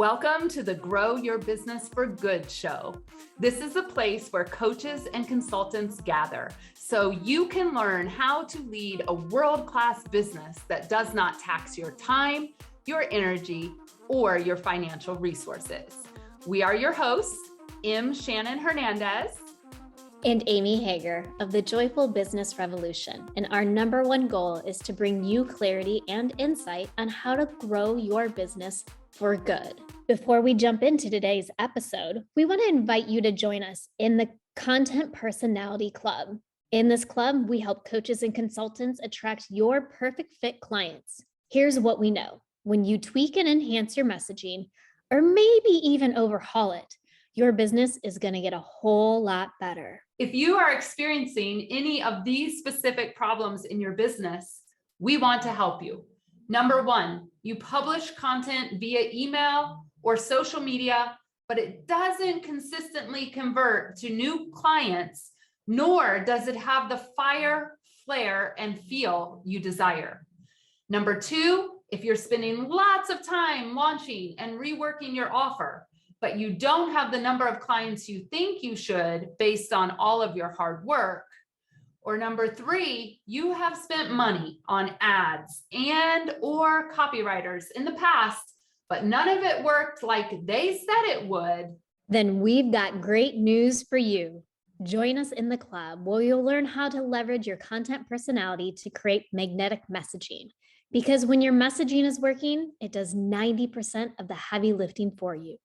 Welcome to the Grow Your Business for Good show. This is a place where coaches and consultants gather so you can learn how to lead a world-class business that does not tax your time, your energy, or your financial resources. We are your hosts, Shannon Hernandez and Amy Hager of the Joyful Business Revolution. And our number one goal is to bring you clarity and insight on how to grow your business for good. Before we jump into today's episode, we want to invite you to join us in the Content Personality Club. In this club, we help coaches and consultants attract your perfect fit clients. Here's what we know. When you tweak and enhance your messaging, or maybe even overhaul it, your business is going to get a whole lot better. If you are experiencing any of these specific problems in your business, we want to help you. Number one, you publish content via email or social media, but it doesn't consistently convert to new clients, nor does it have the fire, flair, and feel you desire. Number two, if you're spending lots of time launching and reworking your offer, but you don't have the number of clients you think you should based on all of your hard work. Or number three, you have spent money on ads and or copywriters in the past, but none of it worked like they said it would. Then we've got great news for you. Join us in the club where you'll learn how to leverage your content personality to create magnetic messaging. Because when your messaging is working, it does 90% of the heavy lifting for you.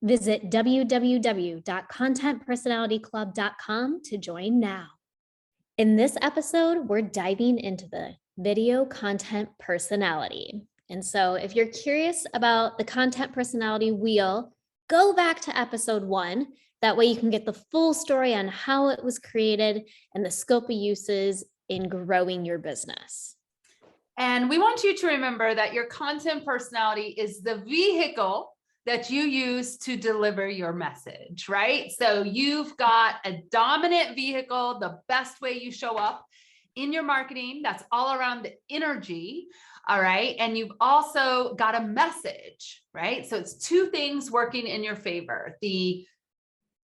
Visit www.contentpersonalityclub.com to join now. In this episode, we're diving into the video content personality. And so if you're curious about the content personality wheel, go back to episode 1. That way you can get the full story on how it was created and the scope of uses in growing your business. And we want you to remember that your content personality is the vehicle that you use to deliver your message, right? So you've got a dominant vehicle, the best way you show up in your marketing, that's all around the energy, all right? And you've also got a message, right? So it's two things working in your favor. The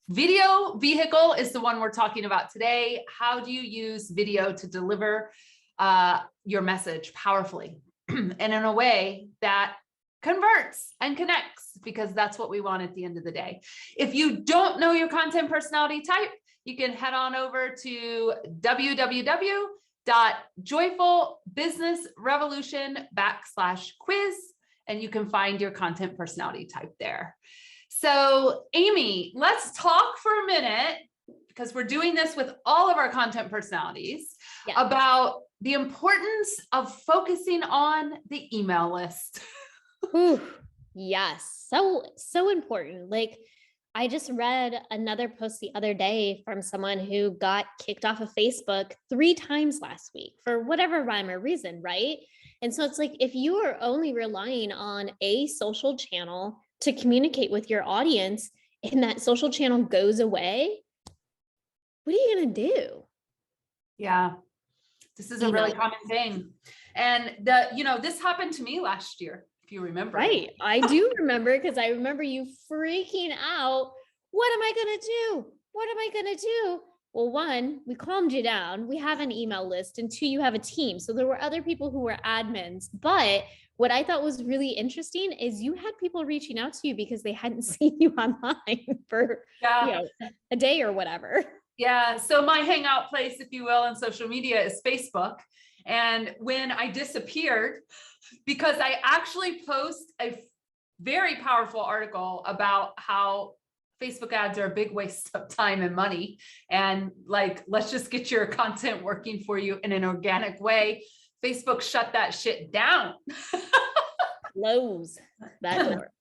video vehicle is the one we're talking about today. How do you use video to deliver your message powerfully and in a way that converts and connects, because that's what we want at the end of the day. If you don't know your content personality type, you can head on over to www.joyfulbusinessrevolution.com/quiz, and you can find your content personality type there. So Amy, let's talk for a minute, because we're doing this with all of our content personalities, about the importance of focusing on the email list. Ooh, yes. So important. Like, I just read another post the other day from someone who got kicked off of Facebook 3 times last week for whatever rhyme or reason, right? And so it's like, if you are only relying on a social channel to communicate with your audience and that social channel goes away, what are you going to do? Yeah, this is a really common thing. And this happened to me last year. You remember, right? I do remember, because I remember you freaking out. What am I going to do? What am I going to do? Well, 1, we calmed you down. We have an email list, and 2, you have a team. So there were other people who were admins. But what I thought was really interesting is you had people reaching out to you because they hadn't seen you online for a day or whatever. Yeah. So my hangout place, if you will, in social media is Facebook. And when I disappeared, because I actually post a very powerful article about how Facebook ads are a big waste of time and money. And like, let's just get your content working for you in an organic way. Facebook shut that shit down. Close that door.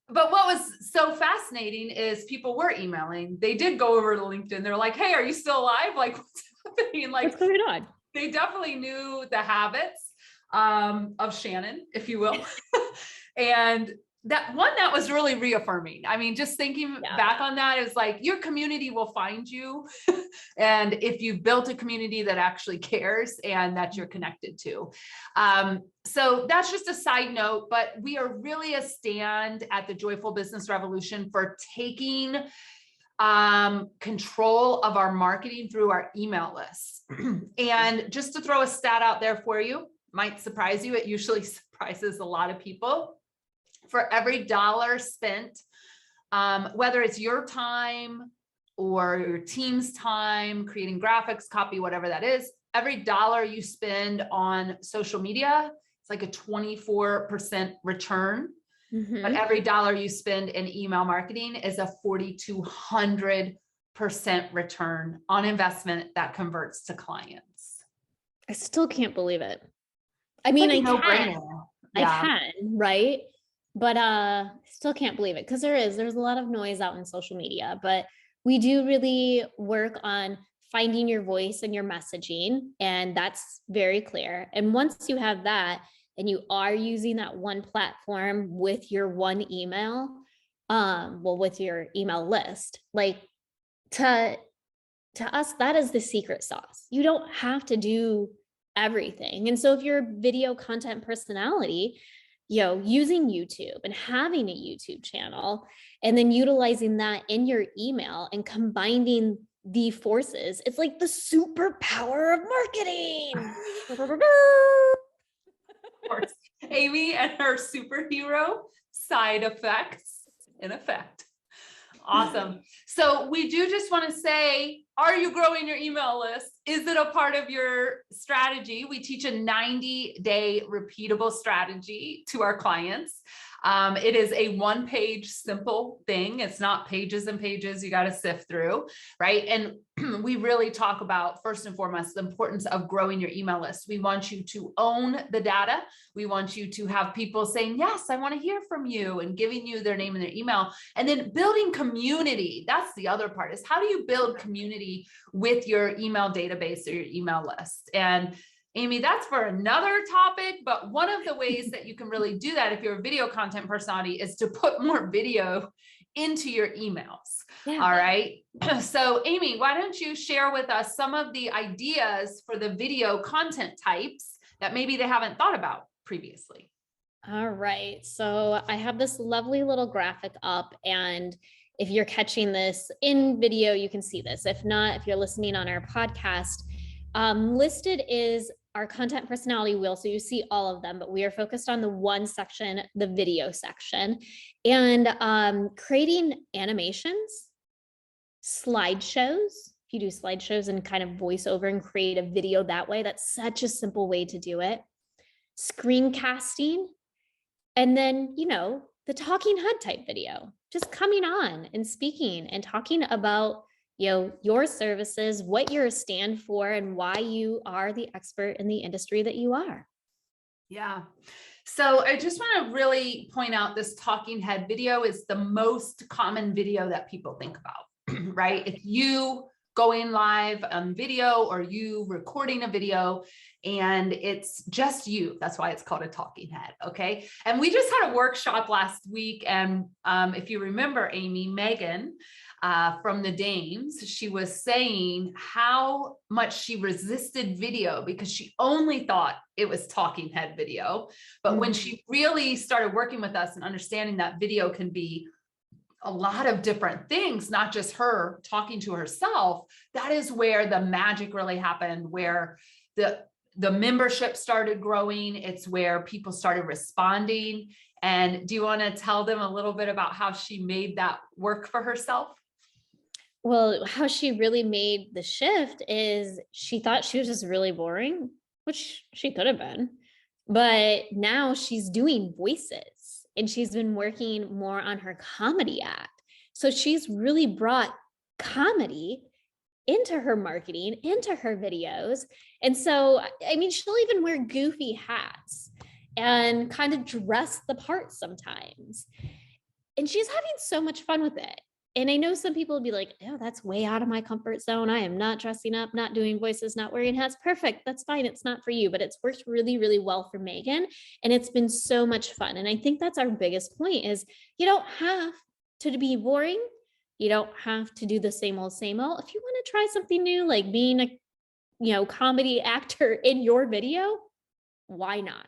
But what was so fascinating is people were emailing. They did go over to LinkedIn. They're like, hey, are you still alive? Like, what's happening? Like, what's going on? They definitely knew the habits of Shannon, if you will. And that was really reaffirming. I mean, just thinking Yeah. back on that, is like your community will find you. And if you've built a community that actually cares and that you're connected to. So that's just a side note, but we are really a stand at the Joyful Business Revolution for taking control of our marketing through our email lists. And just to throw a stat out there for you, might surprise you. It usually surprises a lot of people. For every dollar spent, whether it's your time or your team's time, creating graphics, copy, whatever that is, every dollar you spend on social media, it's like a 24% return. But every dollar you spend in email marketing is a 4,200% return on investment that converts to clients. I still can't believe it. I mean, Like I can, yeah. I can, right? But still can't believe it, because there's a lot of noise out in social media, but we do really work on finding your voice and your messaging, and that's very clear. And once you have that, and you are using that one platform with your one email, with your email list, like to us, that is the secret sauce. You don't have to do everything. And so if you're a video content personality, using YouTube and having a YouTube channel, and then utilizing that in your email and combining the forces, it's like the superpower of marketing. Of course, Amy and her superhero side effects in effect. Awesome. So we do just want to say, are you growing your email list? Is it a part of your strategy? We teach a 90-day repeatable strategy to our clients. It is a one-page simple thing. It's not pages and pages you got to sift through, right? And we really talk about, first and foremost, the importance of growing your email list. We want you to own the data. We want you to have people saying, yes, I want to hear from you, and giving you their name and their email. And then building community. That's the other part, is how do you build community with your email database or your email list? And Amy, that's for another topic, but one of the ways that you can really do that if you're a video content personality is to put more video into your emails. Yeah. All right. So Amy, why don't you share with us some of the ideas for the video content types that maybe they haven't thought about previously? All right. So I have this lovely little graphic up, and if you're catching this in video, you can see this. If not, if you're listening on our podcast, listed is our content personality wheel. So you see all of them, but we are focused on the one section, the video section, and creating animations, slideshows. If you do slideshows and kind of voice over and create a video that way, that's such a simple way to do it. Screencasting, and then, the talking head type video, just coming on and speaking and talking about your services, what you stand for, and why you are the expert in the industry that you are. Yeah. So I just want to really point out, this talking head video is the most common video that people think about, right? It's you going live on video, or you recording a video, and it's just you. That's why it's called a talking head. Okay. And we just had a workshop last week. And if you remember, Amy, Megan, from the Dames, she was saying how much she resisted video because she only thought it was talking head video. But when she really started working with us and understanding that video can be a lot of different things, not just her talking to herself, that is where the magic really happened, where the membership started growing. It's where people started responding. And do you want to tell them a little bit about how she made that work for herself? Well, how she really made the shift is she thought she was just really boring, which she could have been, but now she's doing voices, and she's been working more on her comedy act. So she's really brought comedy into her marketing, into her videos. And so, I mean, she'll even wear goofy hats and kind of dress the part sometimes. And she's having so much fun with it. And I know some people would be like, oh, that's way out of my comfort zone. I am not dressing up, not doing voices, not wearing hats. Perfect. That's fine. It's not for you, but it's worked really, really well for Megan. And it's been so much fun. And I think that's our biggest point is you don't have to be boring. You don't have to do the same old, same old. If you want to try something new, like being a, comedy actor in your video, why not?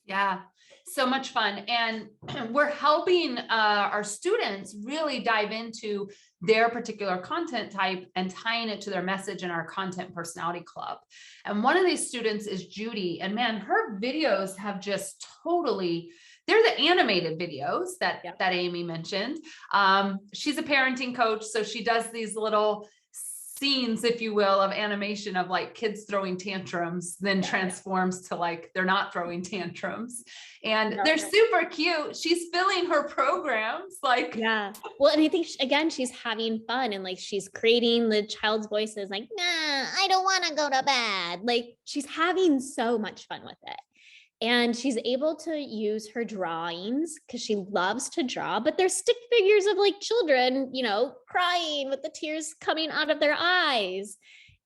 Yeah, so much fun. And we're helping our students really dive into their particular content type and tying it to their message in our content personality club. And one of these students is Judy. And man, her videos have just totally, they're the animated videos that Amy mentioned. She's a parenting coach, so she does these little scenes, if you will, of animation of like kids throwing tantrums, then transforms to like they're not throwing tantrums, and they're super cute. She's filling her programs like, well, and I think again she's having fun, and like she's creating the child's voices like, nah, I don't want to go to bed. Like she's having so much fun with it. And she's able to use her drawings because she loves to draw, but they're stick figures of like children, crying with the tears coming out of their eyes.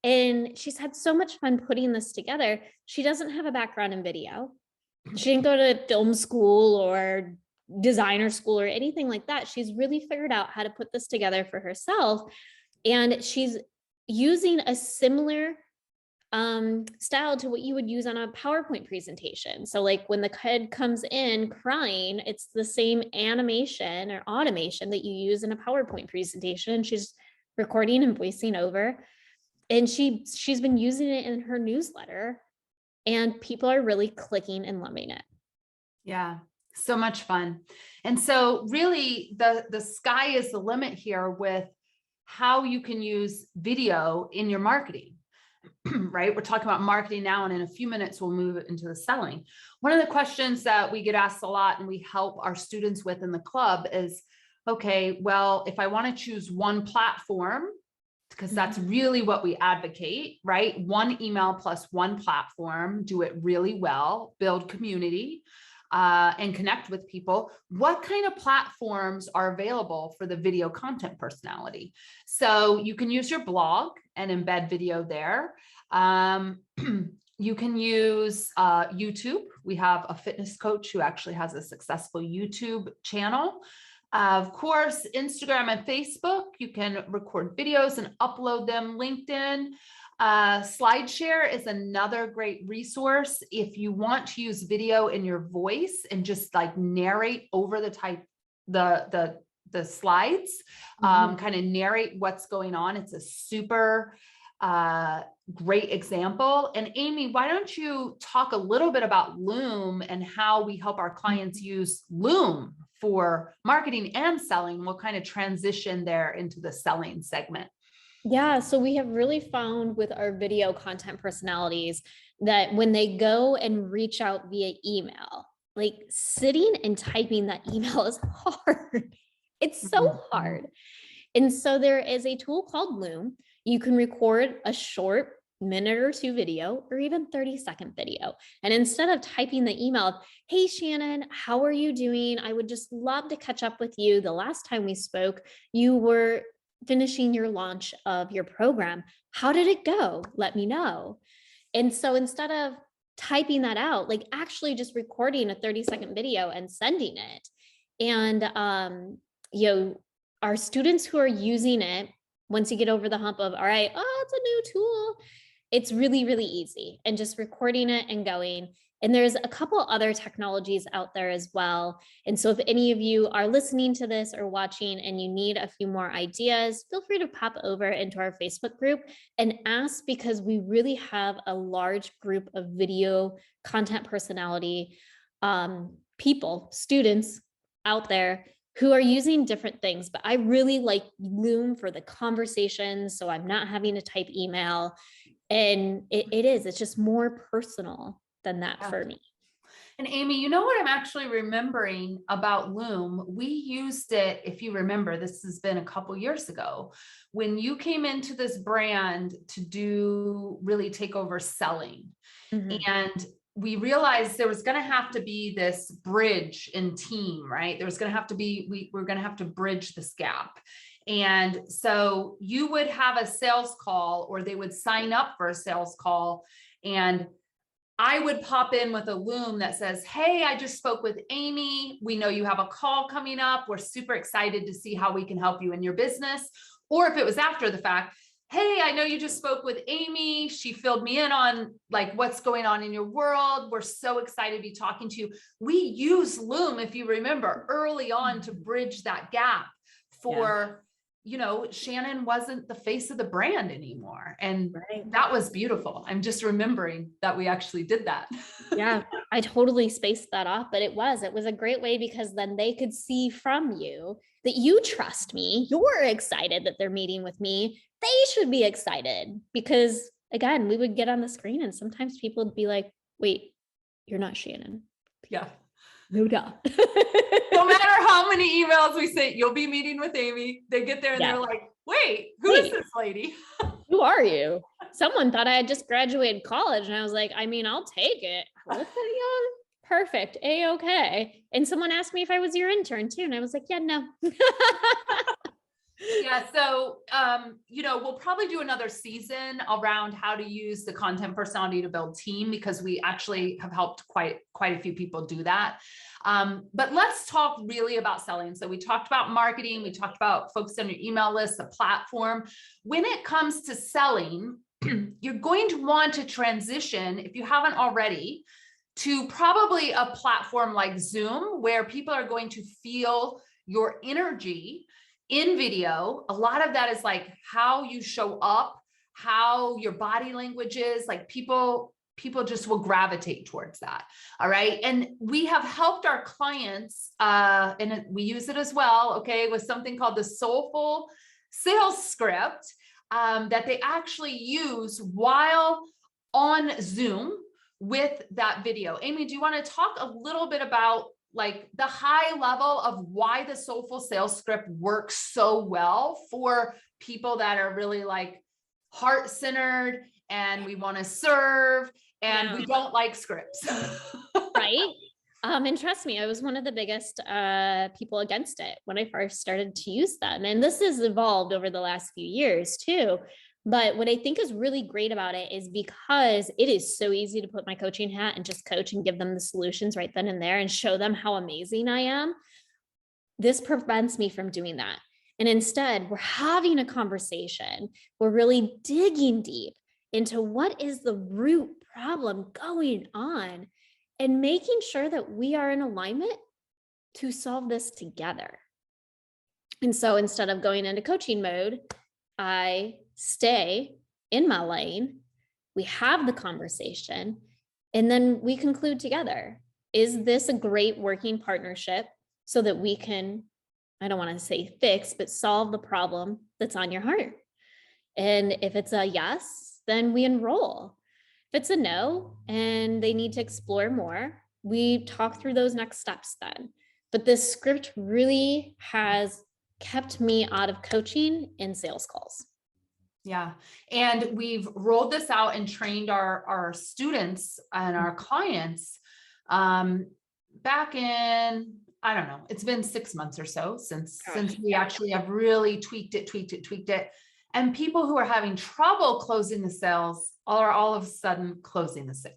And she's had so much fun putting this together. She doesn't have a background in video. She didn't go to film school or designer school or anything like that. She's really figured out how to put this together for herself. And she's using a similar style to what you would use on a PowerPoint presentation. So like when the kid comes in crying, it's the same animation or automation that you use in a PowerPoint presentation. And she's recording and voicing over. And she's been using it in her newsletter, and people are really clicking and loving it. Yeah, so much fun. And so really the sky is the limit here with how you can use video in your marketing. Right? We're talking about marketing now, and in a few minutes, we'll move it into the selling. One of the questions that we get asked a lot and we help our students with in the club is, okay, well, if I want to choose one platform, because that's really what we advocate, right? One email plus one platform, do it really well, build community, and connect with people. What kind of platforms are available for the video content personality? So you can use your blog and embed video there. You can use YouTube. We have a fitness coach who actually has a successful YouTube channel. Of course, Instagram and Facebook, you can record videos and upload them. LinkedIn. SlideShare is another great resource if you want to use video in your voice and just like narrate over the slides, kind of narrate what's going on. It's a super great example. And Amy, why don't you talk a little bit about Loom and how we help our clients use Loom for marketing and selling? We'll kind of transition there into the selling segment. Yeah, so we have really found with our video content personalities that when they go and reach out via email, like sitting and typing that email is hard. It's so hard. And so there is a tool called Loom. You can record a short minute or two video or even 30-second video. And instead of typing the email, hey, Shannon, how are you doing? I would just love to catch up with you. The last time we spoke, you were finishing your launch of your program. How did it go? Let me know. And so instead of typing that out, like actually just recording a 30-second video and sending it. And, our students who are using it, once you get over the hump of, all right, oh, it's a new tool, it's really, really easy. And just recording it and going. And there's a couple other technologies out there as well. And so if any of you are listening to this or watching and you need a few more ideas, feel free to pop over into our Facebook group and ask, because we really have a large group of video content personality people, students out there who are using different things. But I really like Loom for the conversation, so I'm not having to type email. And it's just more personal than that for me. And Amy, you know what I'm actually remembering about Loom? We used it, if you remember, this has been a couple years ago, when you came into this brand to really take over selling. And we realized there was going to have to be this bridge in team, right? There was going to have to be, we're going to have to bridge this gap. And so you would have a sales call, or they would sign up for a sales call, and I would pop in with a Loom that says, hey, I just spoke with Amy. We know you have a call coming up. We're super excited to see how we can help you in your business. Or if it was after the fact, hey, I know you just spoke with Amy. She filled me in on like what's going on in your world. We're so excited to be talking to you. We use Loom, if you remember, early on to bridge that gap for, you know, Shannon wasn't the face of the brand anymore. And that was beautiful. I'm just remembering that we actually did that. Yeah, I totally spaced that off, but it was a great way, because then they could see from you that you trust me. You're excited that they're meeting with me. They should be excited, because again, we would get on the screen and sometimes people would be like, wait, you're not Shannon. Yeah. No duh. No matter how many emails we say, you'll be meeting with Amy, they get there and they're like, wait, who is this lady? Who are you? Someone thought I had just graduated college, and I was like, I mean, I'll take it. Look that young. Perfect. A-okay. And someone asked me if I was your intern too. And I was like, yeah, no. Yeah. So, you know, we'll probably do another season around how to use the content personality to build team, because we actually have helped quite a few people do that. But let's talk really about selling. So we talked about marketing. We talked about focus on your email list, the platform. When it comes to selling, you're going to want to transition, if you haven't already, to probably a platform like Zoom, where people are going to feel your energy in video. A lot of that is like how you show up, how your body language is, like people just will gravitate towards that. All right. And we have helped our clients, and we use it as well, okay, with something called the Soulful sales script, that they actually use while on Zoom with that video. Amy, do you want to talk a little bit about like the high level of why the Soulful sales script works so well for people that are really like heart-centered and we want to serve and we don't like scripts? Right. And trust me, I was one of the biggest people against it when I first started to use them. And this has evolved over the last few years too. But what I think is really great about it is because it is so easy to put my coaching hat and just coach and give them the solutions right then and there and show them how amazing I am. This prevents me from doing that. And instead, we're having a conversation. We're really digging deep into what is the root problem going on and making sure that we are in alignment to solve this together. And so instead of going into coaching mode, I stay in my lane, we have the conversation, and then we conclude together. Is this a great working partnership so that we can, I don't want to say fix, but solve the problem that's on your heart? And if it's a yes, then we enroll. If it's a no and they need to explore more, we talk through those next steps then. But this script really has kept me out of coaching and sales calls. Yeah. And we've rolled this out and trained our students and our clients back in, I don't know, it's been 6 months or so since we actually have really tweaked it. And people who are having trouble closing the sales are all of a sudden closing the sales.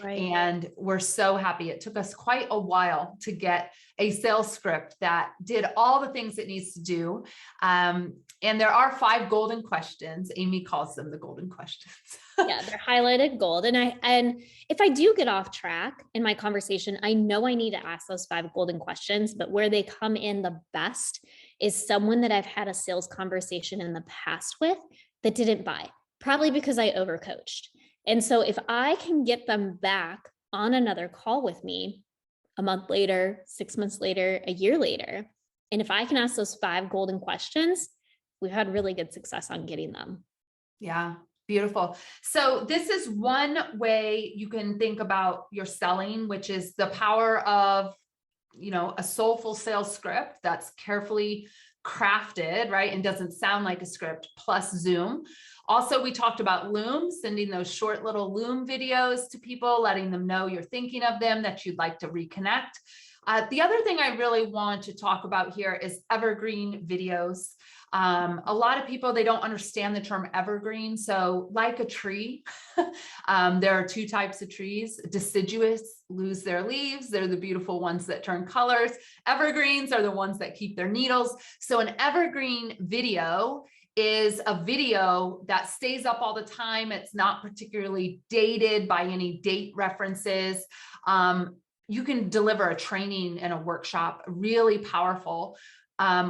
Right. And we're so happy. It took us quite a while to get a sales script that did all the things it needs to do. And there are 5 golden questions. Amy calls them the golden questions. Yeah, they're highlighted gold. And if I do get off track in my conversation, I know I need to ask those 5 golden questions, but where they come in the best is someone that I've had a sales conversation in the past with that didn't buy, probably because I overcoached. And so if I can get them back on another call with me a month later, 6 months later, a year later, and if I can ask those 5 golden questions, we've had really good success on getting them. Yeah, beautiful. So this is one way you can think about your selling, which is the power of a soulful sales script that's carefully crafted, right? And doesn't sound like a script, plus Zoom. Also, we talked about Loom, sending those short little Loom videos to people, letting them know you're thinking of them, that you'd like to reconnect. The other thing I really want to talk about here is evergreen videos. A lot of people, they don't understand the term evergreen. So like a tree, there are two types of trees. Deciduous lose their leaves. They're the beautiful ones that turn colors. Evergreens are the ones that keep their needles. So an evergreen video is a video that stays up all the time. It's not particularly dated by any date references. You can deliver a training and a workshop really powerful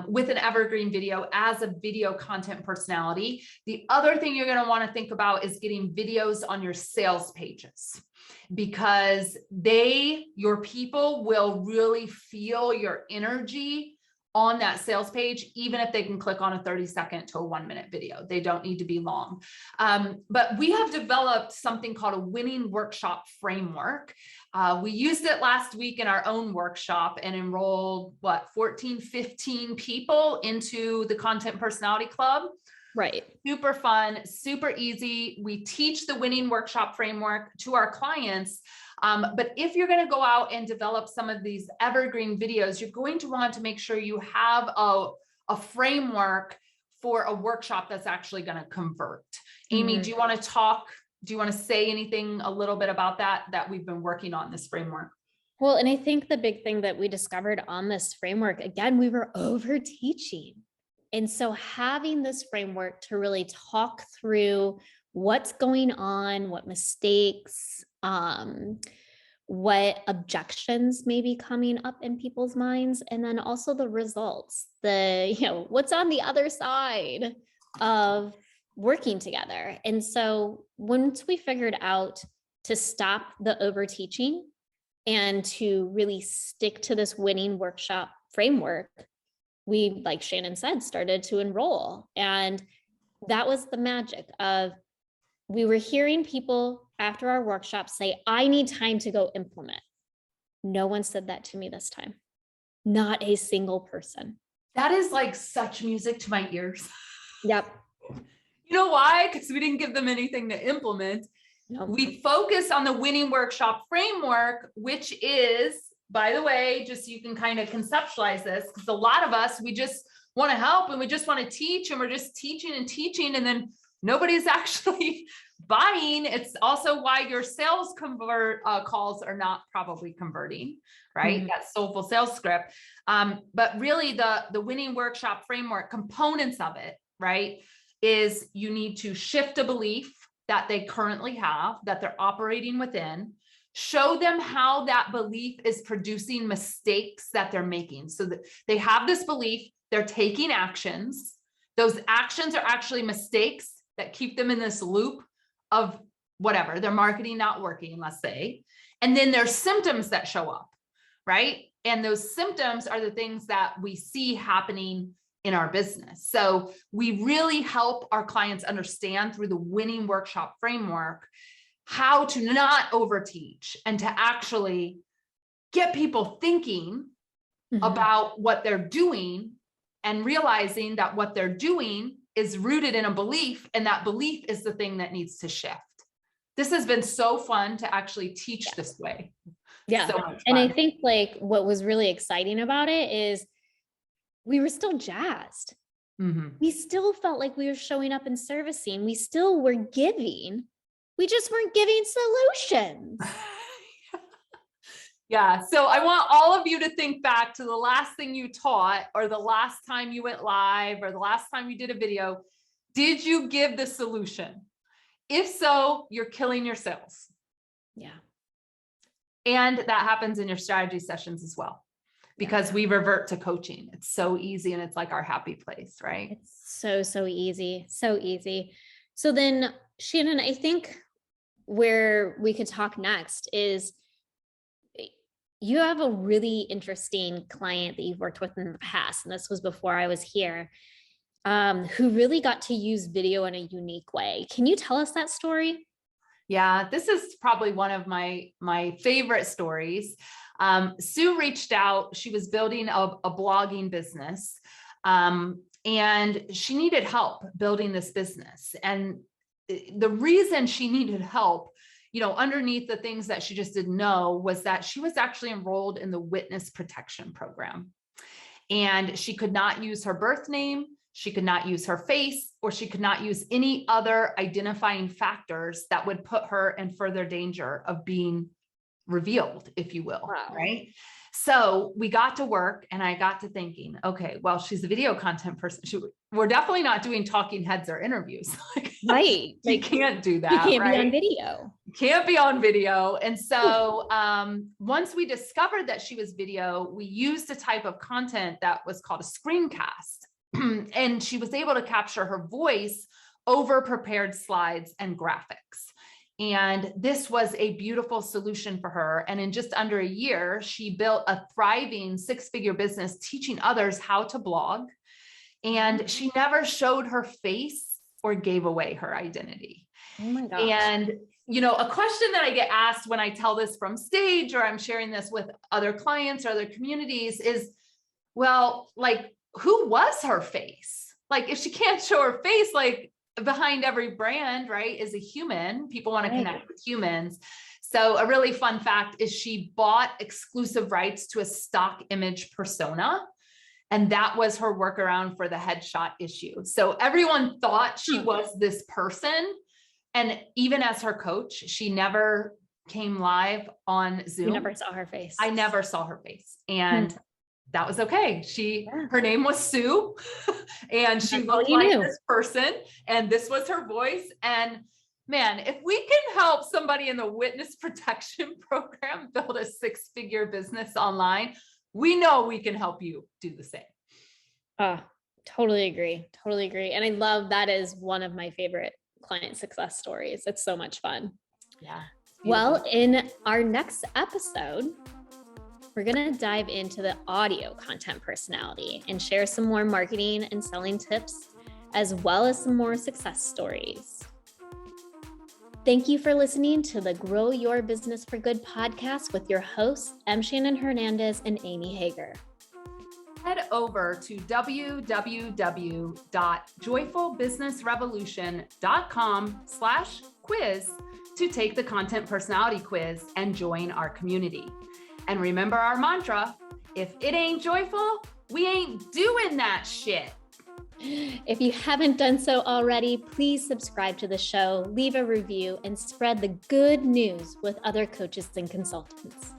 with an evergreen video as a video content personality. The other thing you're going to want to think about is getting videos on your sales pages, because your people will really feel your energy on that sales page, even if they can click on a 30-second to a 1-minute video. They don't need to be long. But we have developed something called a winning workshop framework. We used it last week in our own workshop and enrolled 14, 15 people into the Content Personality Club. Right. Super fun, super easy. We teach the winning workshop framework to our clients. But if you're going to go out and develop some of these evergreen videos, you're going to want to make sure you have a framework for a workshop that's actually going to convert. Amy, do you want to say anything a little bit about that we've been working on this framework? Well, and I think the big thing that we discovered on this framework, again, we were over teaching. And so having this framework to really talk through what's going on, what mistakes, what objections may be coming up in people's minds, and then also the results, what's on the other side of working together. And so once we figured out to stop the over teaching and to really stick to this winning workshop framework, we, like Shannon said, started to enroll. And that was the magic of, we were hearing people after our workshop say, I need time to go implement. No one said that to me this time. Not a single person. That is like such music to my ears. Yep. You know why? Because we didn't give them anything to implement. Nope. We focus on the winning workshop framework, which is, by the way, just so you can kind of conceptualize this, because a lot of us, we just want to help and we just want to teach, and we're just teaching and teaching, and then nobody's actually buying. It's also why your sales calls are not probably converting, right? Mm-hmm. That soulful sales script. But really the winning workshop framework components of it, right, is you need to shift a belief that they currently have, that they're operating within. Show them how that belief is producing mistakes that they're making. So that they have this belief, they're taking actions. Those actions are actually mistakes that keep them in this loop of whatever, their marketing not working, let's say. And then there's symptoms that show up, right? And those symptoms are the things that we see happening in our business. So we really help our clients understand through the winning workshop framework how to not overteach and to actually get people thinking about what they're doing and realizing that what they're doing is rooted in a belief, and that belief is the thing that needs to shift. This has been so fun to actually teach this way. Yeah. So much fun. And I think like what was really exciting about it is we were still jazzed. We still felt like we were showing up and servicing. We still were giving. We just weren't giving solutions. Yeah. So I want all of you to think back to the last thing you taught, or the last time you went live, or the last time you did a video. Did you give the solution? If so, you're killing your sales. Yeah. And that happens in your strategy sessions as well, because we revert to coaching. It's so easy, and it's like our happy place, right? It's so easy. So easy. So then, Shannon, I think where we could talk next is, you have a really interesting client that you've worked with in the past, and this was before I was here, who really got to use video in a unique way. Can you tell us that story? Yeah, this is probably one of my favorite stories. Sue reached out. She was building a blogging business, and she needed help building this business. And the reason she needed help, underneath the things that she just didn't know, was that she was actually enrolled in the witness protection program. And she could not use her birth name, she could not use her face, or she could not use any other identifying factors that would put her in further danger of being revealed, if you will. Wow. Right. So we got to work, and I got to thinking, okay, well, she's a video content person. We're definitely not doing talking heads or interviews. Right. You can't do that. You can't right? be on video. Can't be on video. And so once we discovered that she was video, we used a type of content that was called a screencast. And she was able to capture her voice over prepared slides and graphics. And this was a beautiful solution for her. And in just under a year, she built a thriving 6-figure business teaching others how to blog. And she never showed her face or gave away her identity. Oh my gosh. And, a question that I get asked when I tell this from stage, or I'm sharing this with other clients or other communities, is, well, like, who was her face? Like, if she can't show her face, like, behind every brand, right, is a human. People want to connect with humans. So a really fun fact is she bought exclusive rights to a stock image persona. And that was her workaround for the headshot issue. So everyone thought she was this person. And even as her coach, she never came live on Zoom. You never saw her face. I never saw her face. And that was okay. Her name was Sue, and she looked like this person, and this was her voice. And man, if we can help somebody in the witness protection program build a 6-figure business online, we know we can help you do the same. Totally agree. Totally agree. And I love that is one of my favorite client success stories. It's so much fun. Yeah. Well, in our next episode, we're going to dive into the audio content personality and share some more marketing and selling tips, as well as some more success stories. Thank you for listening to the Grow Your Business for Good podcast with your hosts, Shannon Hernandez and Amy Hager. Head over to www.joyfulbusinessrevolution.com/quiz to take the content personality quiz and join our community. And remember our mantra, if it ain't joyful, we ain't doing that shit. If you haven't done so already, please subscribe to the show, leave a review, and spread the good news with other coaches and consultants.